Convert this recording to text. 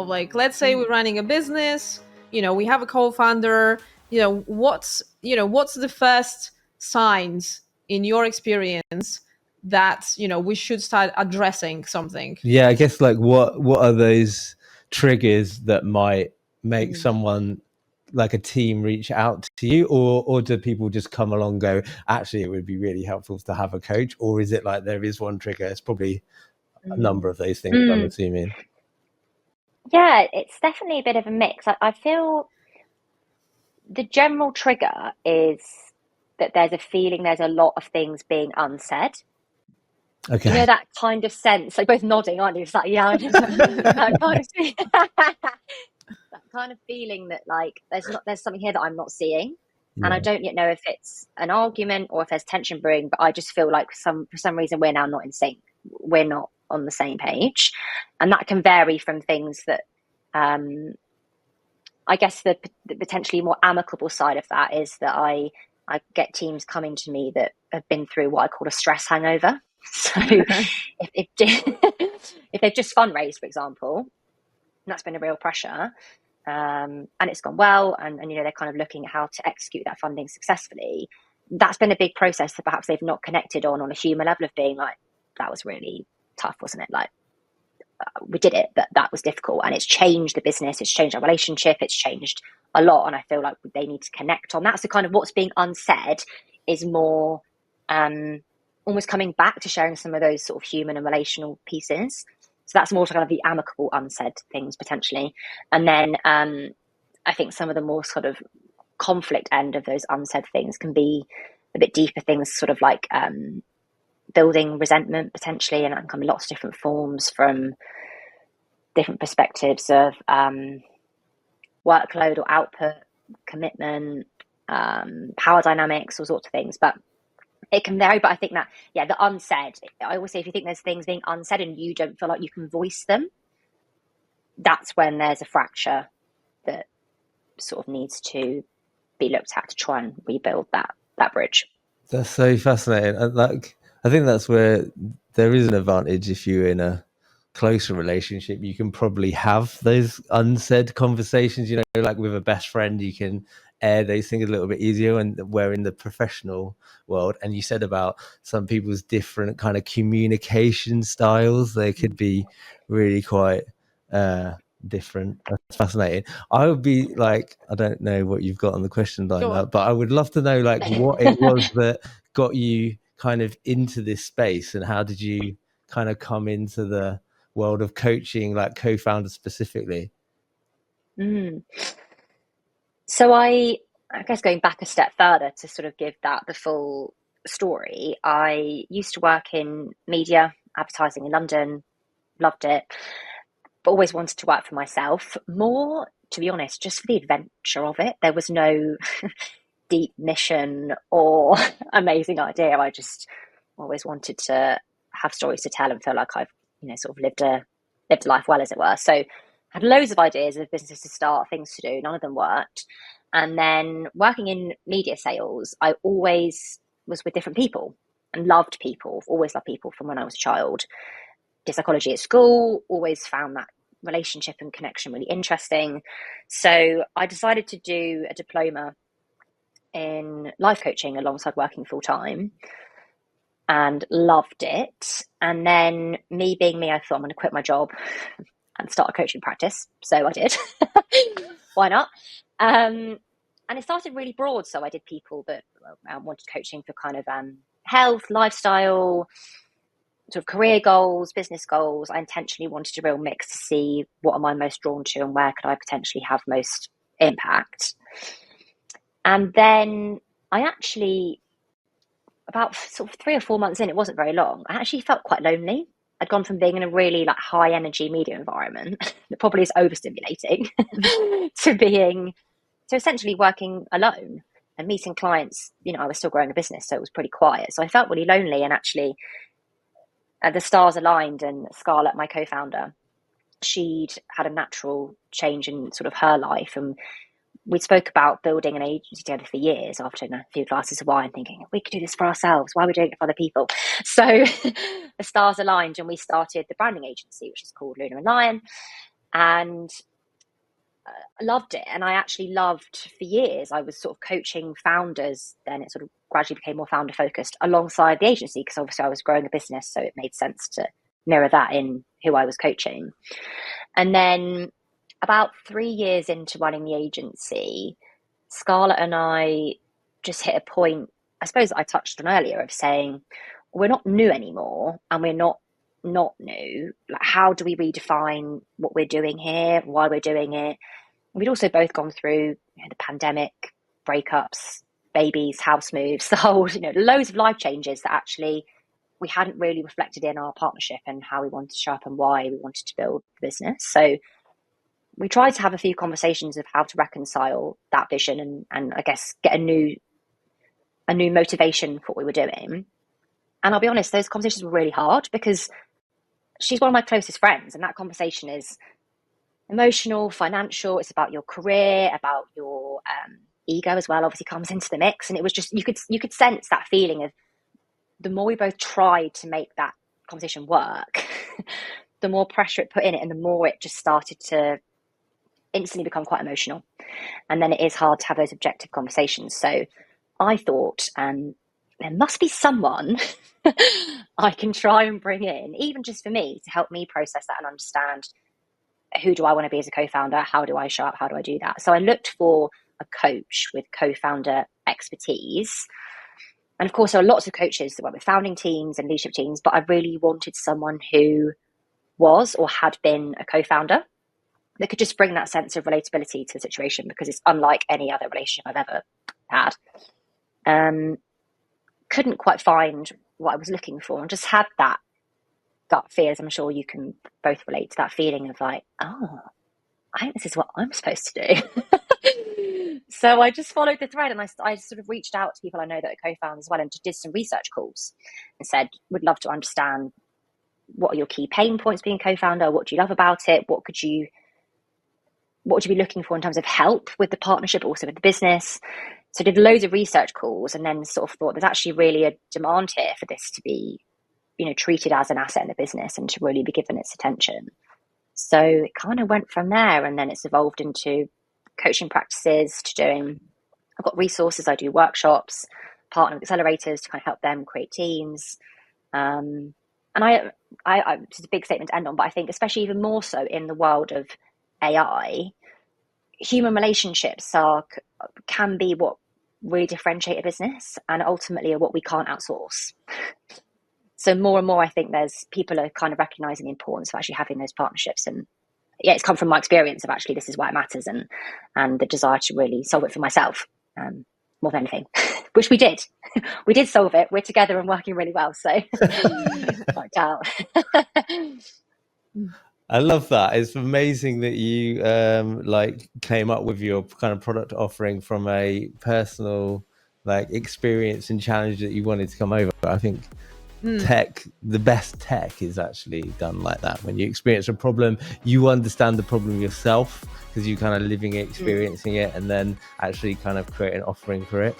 of like, let's say we're running a business, we have a co-founder, what's the first signs in your experience that, we should start addressing something? Yeah, I guess like what are those triggers that might make someone like a team reach out to you, or do people just come along and go, actually it would be really helpful to have a coach? Or is it like there is one trigger? It's probably a number of those things, I'm assuming. Yeah, it's definitely a bit of a mix. I feel the general trigger is that there's a feeling there's a lot of things being unsaid. Okay. You know, that kind of sense, like both nodding, aren't you? It's like, yeah, that kind of feeling that like there's something here that I'm not seeing. Yeah. And I don't yet know if it's an argument or if there's tension brewing, but I just feel like for some reason we're now not in sync. We're not on the same page. And that can vary from things that I guess the potentially more amicable side of that is that I get teams coming to me that have been through what I call a stress hangover. So if they've just fundraised, for example, that's been a real pressure, and it's gone well, and they're kind of looking at how to execute that funding successfully. That's been a big process that perhaps they've not connected on a human level of being like, that was really tough, wasn't it? Like, we did it, but that was difficult, and it's changed the business, it's changed our relationship, it's changed a lot, and I feel like they need to connect on that. So kind of what's being unsaid is more almost coming back to sharing some of those sort of human and relational pieces. So that's more kind of the amicable unsaid things potentially. And then I think some of the more sort of conflict end of those unsaid things can be a bit deeper things, sort of like building resentment potentially, and that can come in lots of different forms from different perspectives of workload or output, commitment, power dynamics, all sorts of things. But it can vary. But I think that, yeah, the unsaid, I always say if you think there's things being unsaid and you don't feel like you can voice them, that's when there's a fracture that sort of needs to be looked at to try and rebuild that bridge. That's so fascinating. I think that's where there is an advantage. If you're in a closer relationship, you can probably have those unsaid conversations, like with a best friend, you can air those things a little bit easier. And we're in the professional world, and you said about some people's different kind of communication styles, they could be really quite different. That's fascinating. I would be like, I don't know what you've got on the question line, sure, but I would love to know like what it was that got you kind of into this space, and how did you kind of come into the world of coaching, like co-founder specifically? So I guess going back a step further to sort of give that the full story, I used to work in media, advertising in London, loved it, but always wanted to work for myself more, to be honest, just for the adventure of it. There was no deep mission or amazing idea. I just always wanted to have stories to tell and feel like I've, sort of lived a life well, as it were. So I had loads of ideas of businesses to start, things to do. None of them worked. And then working in media sales, I always was with different people and loved people, always loved people from when I was a child. Did psychology at school, always found that relationship and connection really interesting. So I decided to do a diploma in life coaching alongside working full time, and loved it. And then me being me, I thought I'm going to quit my job and start a coaching practice. So I did. Why not? And it started really broad. So I did people that wanted coaching for kind of health, lifestyle, sort of career goals, business goals. I intentionally wanted a real mix to see what am I most drawn to and where could I potentially have most impact. And then I actually, about sort of 3 or 4 months in, it wasn't very long, I actually felt quite lonely. I'd gone from being in a really like high energy media environment that probably is overstimulating to essentially working alone and meeting clients. I was still growing a business, so it was pretty quiet. So I felt really lonely, and actually the stars aligned, and Scarlett, my co-founder, she'd had a natural change in sort of her life, and we spoke about building an agency together for years after a few glasses of wine, thinking, we could do this for ourselves. Why are we doing it for other people? So the stars aligned, and we started the branding agency, which is called Luna and Lion. and I loved it. And I actually loved, for years, I was sort of coaching founders. Then it sort of gradually became more founder focused alongside the agency, because obviously I was growing a business. So it made sense to mirror that in who I was coaching. And then about 3 years into running the agency, Scarlett and I just hit a point, I suppose I touched on earlier, of saying, we're not new anymore, and we're not new. Like, how do we redefine what we're doing here, why we're doing it? We'd also both gone through the pandemic, breakups, babies, house moves, the whole, loads of life changes that actually we hadn't really reflected in our partnership and how we wanted to show up and why we wanted to build the business. So we tried to have a few conversations of how to reconcile that vision and I guess get a new motivation for what we were doing. And I'll be honest, those conversations were really hard, because she's one of my closest friends, and that conversation is emotional, financial. It's about your career, about your ego as well, obviously comes into the mix. And it was just, you could sense that feeling of, the more we both tried to make that conversation work, the more pressure it put in it, and the more it just started to instantly become quite emotional. And then it is hard to have those objective conversations. So I thought, there must be someone I can try and bring in, even just for me, to help me process that and understand, who do I want to be as a co-founder? How do I show up? How do I do that? So I looked for a coach with co-founder expertise. And of course, there are lots of coaches that work with founding teams and leadership teams, but I really wanted someone who was or had been a co-founder that could just bring that sense of relatability to the situation, because it's unlike any other relationship I've ever had. Couldn't quite find what I was looking for, and just had that gut feel, as I'm sure you can both relate to, that feeling of like, oh, I think this is what I'm supposed to do. So I just followed the thread, and I sort of reached out to people I know that are co-founders as well, and just did some research calls and said, would love to understand, what are your key pain points being a co-founder? What do you love about it? What would you be looking for in terms of help with the partnership, but also with the business? So I did loads of research calls, and then sort of thought there's actually really a demand here for this to be, treated as an asset in the business and to really be given its attention. So it kind of went from there, and then it's evolved into coaching practices, to doing, I've got resources, I do workshops, partner with accelerators to kind of help them create teams. And I it's a big statement to end on, but I think especially even more so in the world of AI, human relationships can be what really differentiate a business, and ultimately are what we can't outsource. So more and more, I think people are kind of recognizing the importance of actually having those partnerships. And yeah, it's come from my experience of actually, this is why it matters, and the desire to really solve it for myself, more than anything, which we did. We did solve it. We're together and working really well. So worked out. I love that. It's amazing that you came up with your kind of product offering from a personal experience and challenge that you wanted to come over. I think the best tech is actually done like that. When you experience a problem, you understand the problem yourself, because you kind of living it, experiencing it, and then actually kind of create an offering for it.